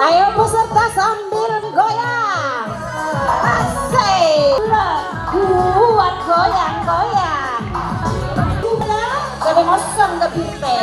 Ayo peserta sambil goyang. Asik. Buat goyang-goyang. Jadi ngosong ke pirte.